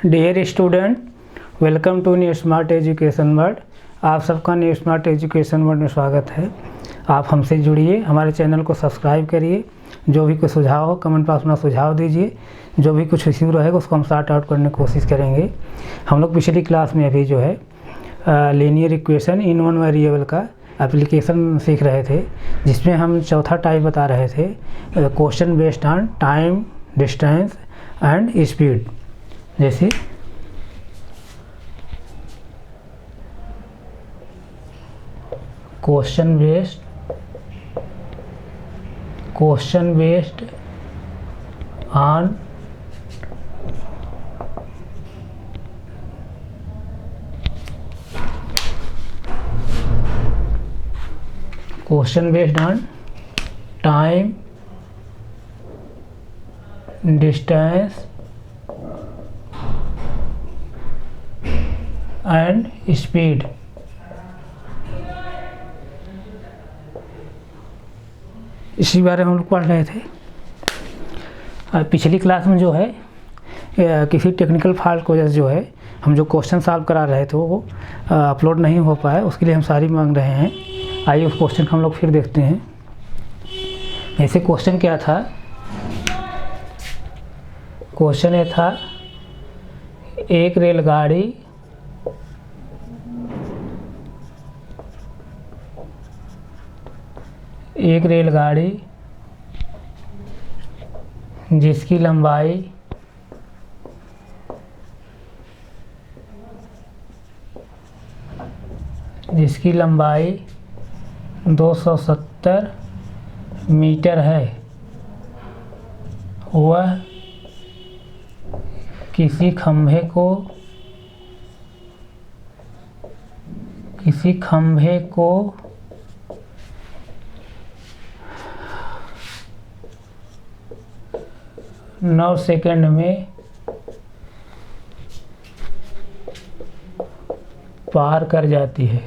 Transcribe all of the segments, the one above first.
Dear student, welcome to new smart education world. आप सबका new smart education world में स्वागत है। आप हमसे जुड़िए, हमारे चैनल को सब्सक्राइब करिए। जो भी कुछ सुझाव हो कमेंट पर अपना सुझाव दीजिए। जो भी कुछ इश्यू रहेगा उसको हम सॉर्ट आउट करने की कोशिश करेंगे। हम लोग पिछली क्लास में अभी जो है linear equation in one variable का एप्लीकेशन सीख रहे थे, जिसमें हम चौथा टाइप बता रहे थे, question based on time, distance and speed. जैसे question based on time, distance and speed. इसी बारे में हम लोग पढ़ रहे थे। पिछली क्लास में जो है किसी टेक्निकल फॉल्ट की वजह से जो है हम जो क्वेश्चन सॉल्व करा रहे थे वो अपलोड नहीं हो पाया, उसके लिए हम सॉरी मांग रहे हैं। आइए उस क्वेश्चन को हम लोग फिर देखते हैं। ऐसे क्वेश्चन क्या था? क्वेश्चन ये था, एक रेलगाड़ी जिसकी लंबाई 270 मीटर है, वह किसी खंभे को 9 सेकंड में पार कर जाती है।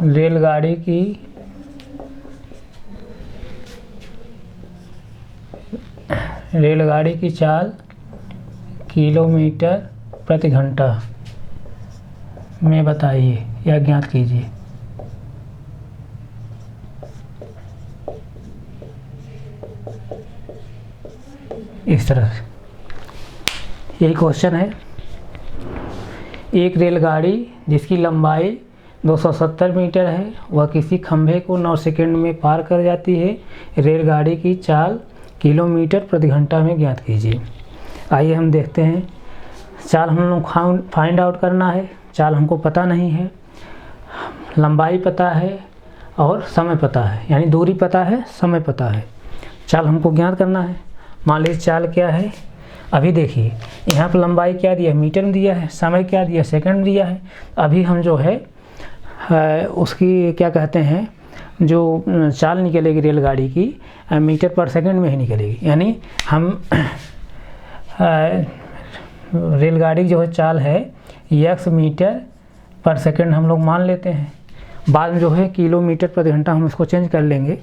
रेलगाड़ी की चाल किलोमीटर प्रति घंटा में बताइए या ज्ञात कीजिए। इस तरह से यही क्वेश्चन है। एक रेलगाड़ी जिसकी लंबाई 270 मीटर है, वह किसी खंभे को 9 सेकंड में पार कर जाती है। रेलगाड़ी की चाल किलोमीटर प्रति घंटा में ज्ञात कीजिए। आइए हम देखते हैं। चाल हम लोग फाइंड आउट करना है। चाल हमको पता नहीं है, लंबाई पता है और समय पता है, यानी दूरी पता है, समय पता है। चाल हमको ज्ञात करना है। मान लीजिए चाल क्या है, अभी देखिए यहाँ पर लंबाई क्या दिया है, मीटर में दिया है, समय क्या दिया, सेकंड में दिया है। अभी हम जो है उसकी क्या कहते हैं, जो चाल निकलेगी रेलगाड़ी की मीटर पर सेकंड में ही निकलेगी। यानी हम रेलगाड़ी जो है चाल है x मीटर पर सेकंड हम लोग मान लेते हैं। बाद में जो है किलोमीटर प्रति घंटा हम इसको चेंज कर लेंगे।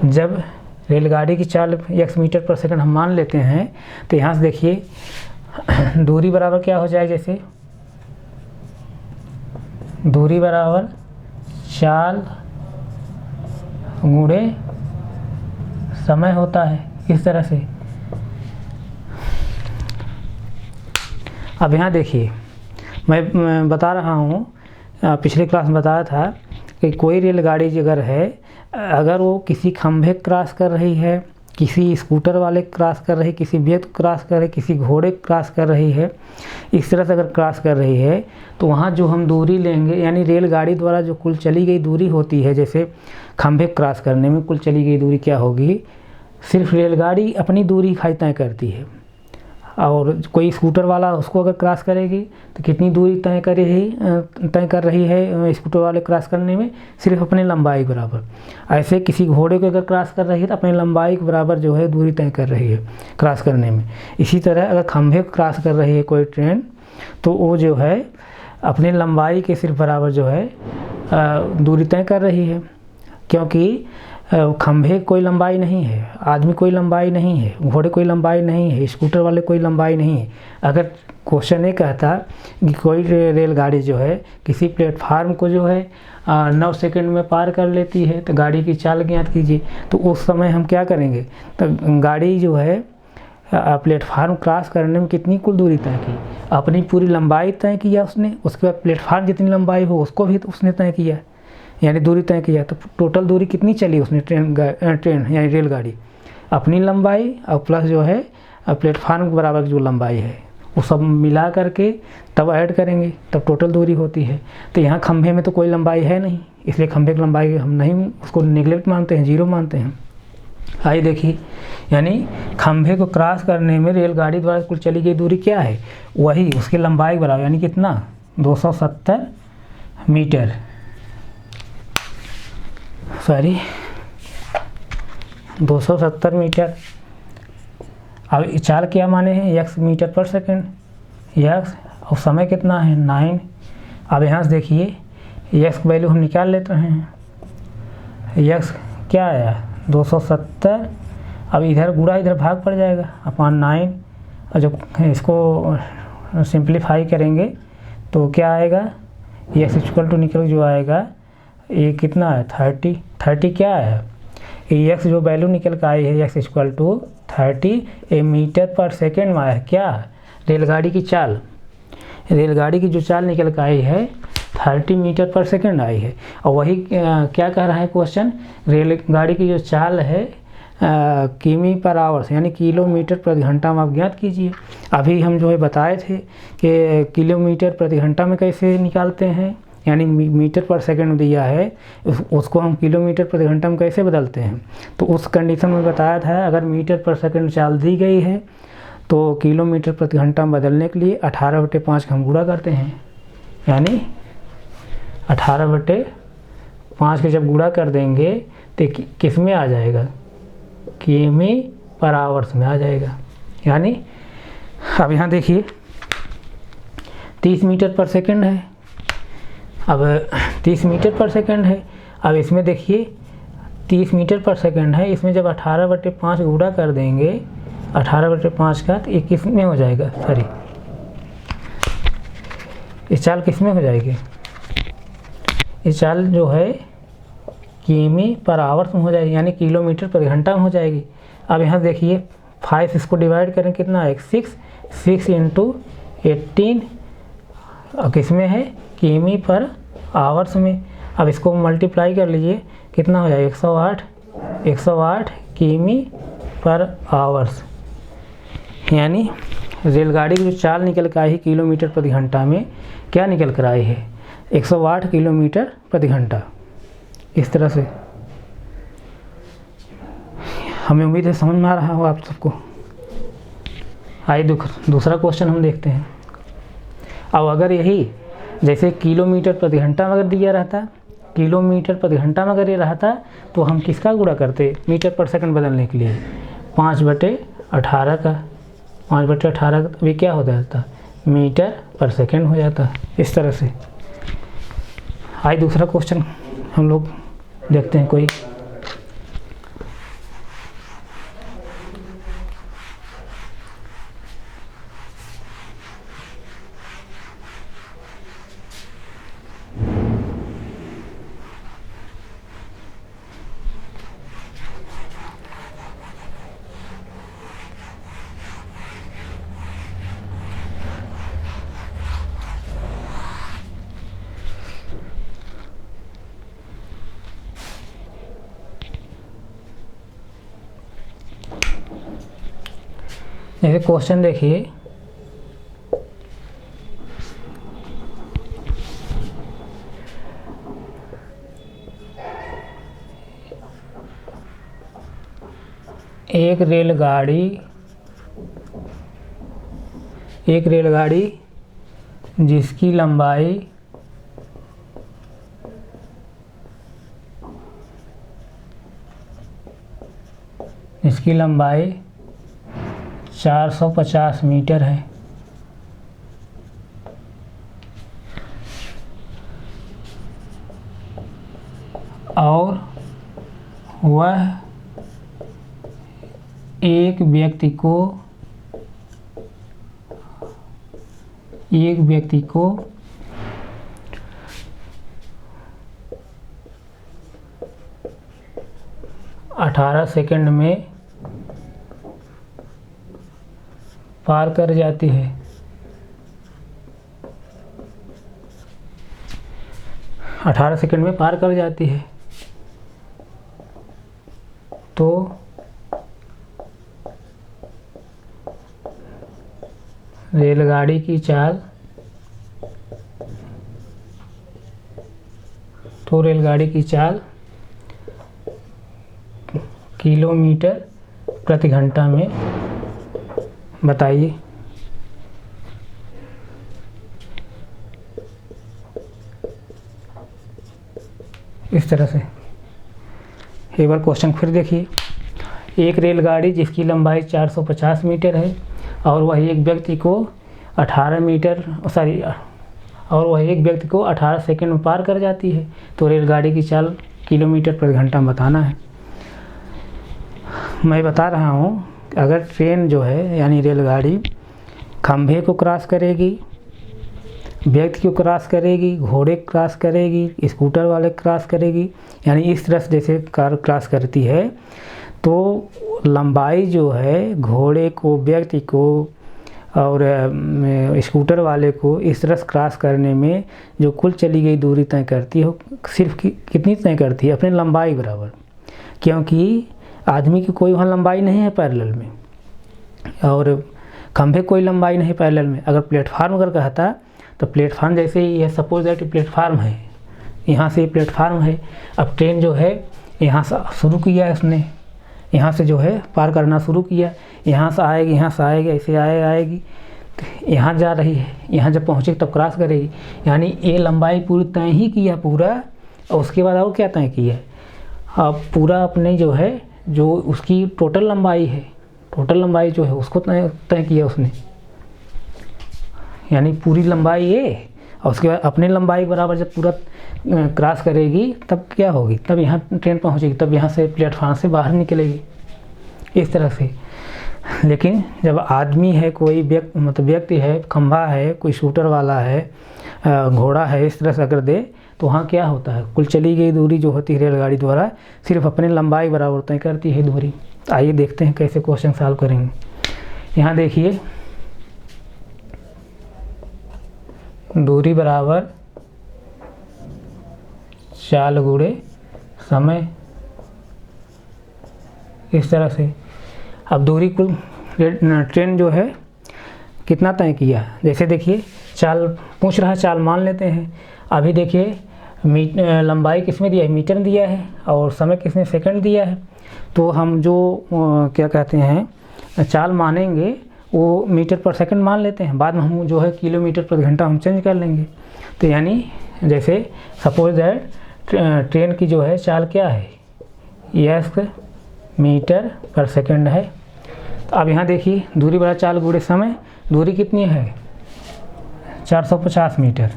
जब रेलगाड़ी की चाल x मीटर पर सेकंड हम मान लेते हैं तो यहाँ से देखिए दूरी बराबर क्या हो जाएगा, जैसे दूरी बराबर चाल गुणे समय होता है। इस तरह से अब यहाँ देखिए, मैं बता रहा हूँ, पिछले क्लास में बताया था कि कोई रेलगाड़ी अगर है, अगर वो किसी खंभे क्रॉस कर रही है, किसी स्कूटर वाले क्रॉस कर रही है, किसी व्यक्ति क्रॉस कर रही है, किसी घोड़े क्रॉस कर रही है, इस तरह से अगर क्रॉस कर रही है तो वहाँ जो हम दूरी लेंगे, यानी रेलगाड़ी द्वारा जो कुल चली गई दूरी होती है, जैसे खंभे क्रॉस करने में कुल चली गई दूरी क्या होगी, सिर्फ रेलगाड़ी अपनी दूरी तय करती है। और कोई स्कूटर वाला उसको अगर क्रॉस करेगी तो कितनी दूरी तय कर रही है स्कूटर वाले क्रॉस करने में, सिर्फ अपनी लंबाई के बराबर। ऐसे किसी घोड़े को अगर क्रॉस कर रही है तो अपनी लंबाई के बराबर जो है दूरी तय कर रही है क्रॉस करने में। इसी तरह अगर खंभे को क्रॉस कर रही है कोई ट्रेन तो वो जो है अपनी लंबाई के सिर्फ बराबर जो है दूरी तय कर रही है। क्योंकि खंभे कोई लंबाई नहीं है, आदमी कोई लंबाई नहीं है, घोड़े कोई लंबाई नहीं है, स्कूटर वाले कोई लंबाई नहीं है। अगर क्वेश्चन ये कहता कि कोई रेलगाड़ी जो है किसी प्लेटफार्म को जो है 9 सेकंड में पार कर लेती है तो गाड़ी की चाल ज्ञात कीजिए, तो उस समय हम क्या करेंगे, तो गाड़ी जो है प्लेटफार्म क्रॉस करने में कितनी कुल दूरी तय की, अपनी पूरी लंबाई तय किया उसने, उसके बाद प्लेटफार्म जितनी लंबाई हो उसको भी तो उसने तय किया, यानी दूरी तय किया। तो टोटल दूरी कितनी चली उसने, ट्रेन यानी रेलगाड़ी, अपनी लंबाई और प्लस जो है प्लेटफार्म के बराबर जो लंबाई है वो सब मिला करके तब ऐड करेंगे, तब टोटल दूरी होती है। तो यहाँ खंभे में तो कोई लंबाई है नहीं, इसलिए खंभे की लंबाई हम नहीं उसको निगलेक्ट मानते हैं, 0 मानते हैं। आइए देखिए, यानी खंभे को क्रॉस करने में रेलगाड़ी द्वारा कुल चली गई दूरी क्या है, वही उसकी लंबाई के बराबर, यानी कितना 270 मीटर, सॉरी 270 मीटर। अब चाल क्या माने हैं, x मीटर पर सेकंड, x और समय कितना है 9। अब यहाँ से देखिए x की वैल्यू हम निकाल लेते हैं, x क्या आया 270, अब इधर गुणा इधर भाग पड़ जाएगा अपॉन 9, और जब इसको सिंप्लीफाई करेंगे तो क्या आएगा, x इक्वल टू निकल जो आएगा ये कितना है 30 क्या है, ये x जो वैल्यू निकल कर आई है x इक्वल टू 30 मीटर पर सेकेंड में आया है क्या, रेलगाड़ी की चाल, रेलगाड़ी की जो चाल निकल कर आई है 30 मीटर पर सेकेंड आई है। और वही क्या कह रहा है क्वेश्चन, रेलगाड़ी की जो चाल है किमी पर आवर्स यानी किलोमीटर प्रति घंटा में आप ज्ञात कीजिए। अभी हम जो है बताए थे कि किलोमीटर प्रति घंटा में कैसे निकालते हैं, यानी मीटर पर सेकंड दिया है उसको हम किलोमीटर प्रति घंटा में कैसे बदलते हैं। तो उस कंडीशन में बताया था अगर मीटर पर सेकंड चाल दी गई है तो किलोमीटर प्रति घंटा में बदलने के लिए 18/5 का हम गुणा करते हैं, यानी 18/5 के जब गुणा कर देंगे तो किस में आ जाएगा, किमी पर आवर्स में आ जाएगा। यानी अब यहाँ देखिए 30 मीटर पर सेकंड है, अब 30 मीटर पर सेकंड है, अब इसमें देखिए 30 मीटर पर सेकंड है, इसमें जब 18/5 गुणा कर देंगे 18/5 का तो ये किस में हो जाएगा, सॉरी इस चाल किस में हो जाएगी, इस चाल जो है किमी पर आवर्स में हो जाएगी, यानी किलोमीटर प्रति घंटा में हो जाएगी। अब यहाँ देखिए 5 इसको डिवाइड करें कितना है 6 इंटू 18 किस में है, किमी पर आवर्स में। अब इसको मल्टीप्लाई कर लीजिए कितना हो जाएगा 108 किमी पर आवर्स, यानी रेलगाड़ी की जो चाल निकल कर आई है किलोमीटर प्रति घंटा में क्या निकल कर आई है 108 किलोमीटर प्रति घंटा। इस तरह से हमें उम्मीद है समझ में आ रहा हो आप सबको। आइए दूसरा क्वेश्चन हम देखते हैं। अब अगर यही जैसे किलोमीटर प्रति घंटा में अगर दिया रहता, किलोमीटर प्रति घंटा में अगर ये रहता तो हम किसका गुणा करते मीटर पर सेकंड बदलने के लिए 5/18 का, 5/18 का अभी क्या हो जाता मीटर पर सेकंड हो जाता। इस तरह से आइए दूसरा क्वेश्चन हम लोग देखते हैं कोई। जैसे क्वेश्चन देखिए एक रेलगाड़ी जिसकी लंबाई इसकी लंबाई 450 मीटर है और वह एक व्यक्ति को 18 सेकंड में पार कर जाती है। 18 सेकंड में पार कर जाती है तो रेलगाड़ी की चाल किलोमीटर प्रति घंटा में बताइए। इस तरह से एक बार क्वेश्चन फिर देखिए। एक रेलगाड़ी जिसकी लंबाई 450 मीटर है और वह एक व्यक्ति को 18 सेकंड में पार कर जाती है तो रेलगाड़ी की चाल किलोमीटर प्रति घंटा बताना है। मैं बता रहा हूँ अगर ट्रेन जो है यानी रेलगाड़ी खंभे को क्रॉस करेगी, व्यक्ति को क्रॉस करेगी, घोड़े क्रॉस करेगी, स्कूटर वाले क्रॉस करेगी, यानी इस तरह से जैसे कार क्रॉस करती है तो लंबाई जो है घोड़े को, व्यक्ति को और स्कूटर वाले को इस तरह से क्रॉस करने में जो कुल चली गई दूरी तय करती है सिर्फ कितनी तय करती है? अपनी लंबाई बराबर, क्योंकि आदमी की कोई वहाँ लंबाई नहीं है पैरेलल में और खंभे कोई लंबाई नहीं पैरेलल में। अगर प्लेटफार्म अगर कहता तो प्लेटफार्म जैसे ही है, सपोज दैट प्लेटफार्म है, यहाँ से प्लेटफार्म है, अब ट्रेन जो है यहाँ से शुरू किया है उसने, यहाँ से जो है पार करना शुरू किया, यहाँ से आएगी ऐसे आएगी यहाँ जा रही है, यहाँ जब पहुँचेगी तब क्रॉस करेगी, यानी ये लंबाई पूरी तय ही किया पूरा। और उसके बाद और क्या तय किया? अब पूरा अपने जो है जो उसकी टोटल लंबाई है, टोटल लंबाई जो है उसको तय किया उसने, यानी पूरी लंबाई ये और उसके बाद अपने लंबाई बराबर जब पूरा क्रॉस करेगी तब क्या होगी? तब यहाँ ट्रेन पहुँचेगी, तब यहाँ से प्लेटफार्म से बाहर निकलेगी इस तरह से। लेकिन जब आदमी है, कोई व्यक्ति है, खंभा है, कोई शूटर वाला है, घोड़ा है, इस तरह से अगर दे तो वहाँ क्या होता है? कुल चली गई दूरी जो होती है रेलगाड़ी द्वारा सिर्फ अपने लंबाई बराबर तय करती है दूरी। आइए देखते हैं कैसे क्वेश्चन सॉल्व करेंगे। यहाँ देखिए दूरी बराबर चाल गुणे समय, इस तरह से। अब दूरी कुल ट्रेन जो है कितना तय किया, जैसे देखिए चाल पूछ रहा है, चाल मान लेते हैं। अभी देखिए लंबाई किसमें दिया है? मीटर में दिया है और समय किसमें? सेकंड दिया है। तो हम जो क्या कहते हैं चाल मानेंगे वो मीटर पर सेकंड मान लेते हैं, बाद में हम जो है किलोमीटर प्रति घंटा हम चेंज कर लेंगे। तो यानी जैसे सपोज दैट ट्रेन की जो है चाल क्या है? यस मीटर पर सेकंड है। तो अब यहाँ देखिए दूरी बड़ा चाल गुणे समय, दूरी कितनी है? 450 मीटर।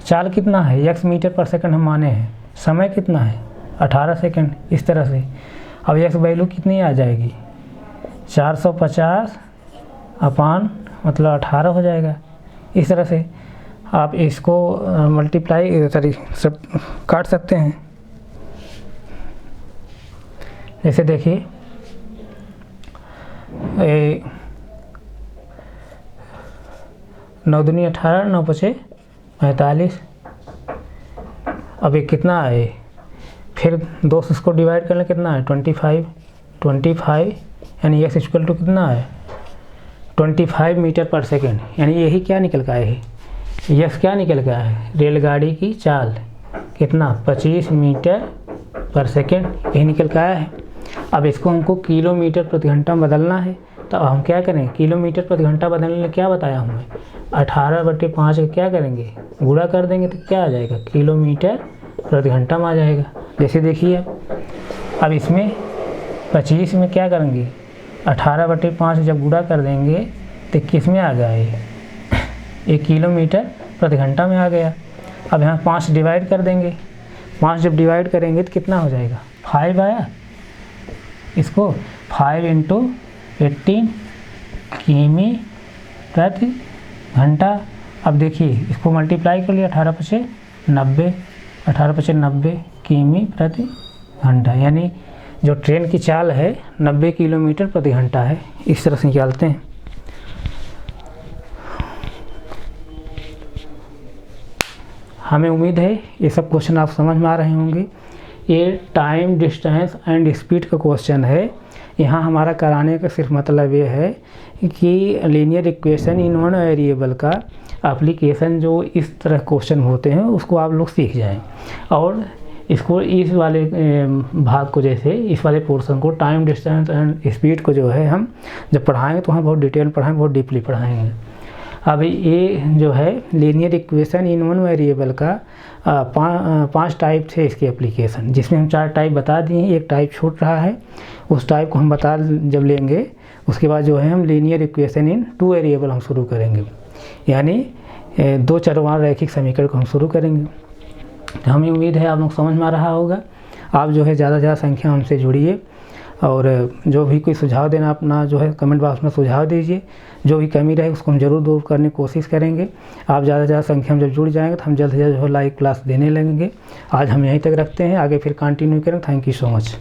चाल कितना है? x मीटर पर सेकंड हम माने हैं। समय कितना है? 18 सेकंड। इस तरह से अब x वैल्यू कितनी आ जाएगी? 450 अपान मतलब 18 हो जाएगा। इस तरह से आप इसको मल्टीप्लाई सब काट सकते हैं। जैसे देखिए 9 दूनी 18, 9 पचे 45। अब ये कितना है? फिर 2 से इसको डिवाइड करना कितना है? 25 यानी x इक्वल टू कितना है? 25 मीटर पर सेकेंड। यानी यही क्या निकल का है? यस क्या निकल का है? रेलगाड़ी की चाल कितना? 25 मीटर पर सेकेंड, यही निकल का है। अब इसको हमको किलोमीटर प्रति घंटा बदलना है, तो हम क्या करें? किलोमीटर प्रति घंटा बदलने में क्या बताया हमें? 18/5 का क्या करेंगे? गुणा कर देंगे तो क्या आ जाएगा? किलोमीटर प्रति घंटा में आ जाएगा। जैसे देखिए अब इसमें 25 में क्या करेंगे? 18/5 जब गुणा कर देंगे तो किस में आ गया? ये किलोमीटर प्रति घंटा में आ गया। अब यहाँ 5 डिवाइड कर देंगे, 5 जब डिवाइड करेंगे तो कितना हो जाएगा, 5 आया। इसको 5 × 18 किमी प्रति घंटा। अब देखिए इसको मल्टीप्लाई कर लिया, 18×5 90, 18×5 90 किमी प्रति घंटा, यानी जो ट्रेन की चाल है 90 किलोमीटर प्रति घंटा है। इस तरह से निकालते हैं। हमें उम्मीद है ये सब क्वेश्चन आप समझ में आ रहे होंगे। ये टाइम, डिस्टेंस एंड स्पीड का क्वेश्चन है। यहाँ हमारा कराने का सिर्फ मतलब ये है कि linear equation in one variable का एप्लीकेशन जो इस तरह क्वेश्चन होते हैं उसको आप लोग सीख जाएं, और इसको इस वाले भाग को, जैसे इस वाले पोर्शन को, टाइम, डिस्टेंस एंड स्पीड को जो है हम जब पढ़ाएंगे तो हम बहुत डिटेल पढ़ाएंगे, बहुत डीपली पढ़ाएंगे। अब ये जो है linear equation in one variable का 5 टाइप थे इसके एप्लीकेशन, जिसमें हम 4 टाइप बता दिए हैं। एक टाइप छूट रहा है, उस टाइप को हम बता जब लेंगे उसके बाद जो है हम लीनियर इक्वेशन इन 2 वेरिएबल हम शुरू करेंगे, यानी 2 चरवार रैखिक समीकरण को हम शुरू करेंगे। तो हमें उम्मीद है आप लोग समझ में आ रहा होगा। आप जो है ज़्यादा से ज़्यादा संख्या हमसे जुड़िए, और जो भी कोई सुझाव देना अपना जो है कमेंट बॉक्स में सुझाव दीजिए। जो भी कमी रहे उसको हम ज़रूर दूर करने की कोशिश करेंगे। आप ज़्यादा से ज़्यादा संख्या में जब जुड़ जाएंगे तो हम जल्द से जल्द लाइव क्लास देने लगेंगे। आज हम यहीं तक रखते हैं, आगे फिर कंटिन्यू करें। Thank you so much.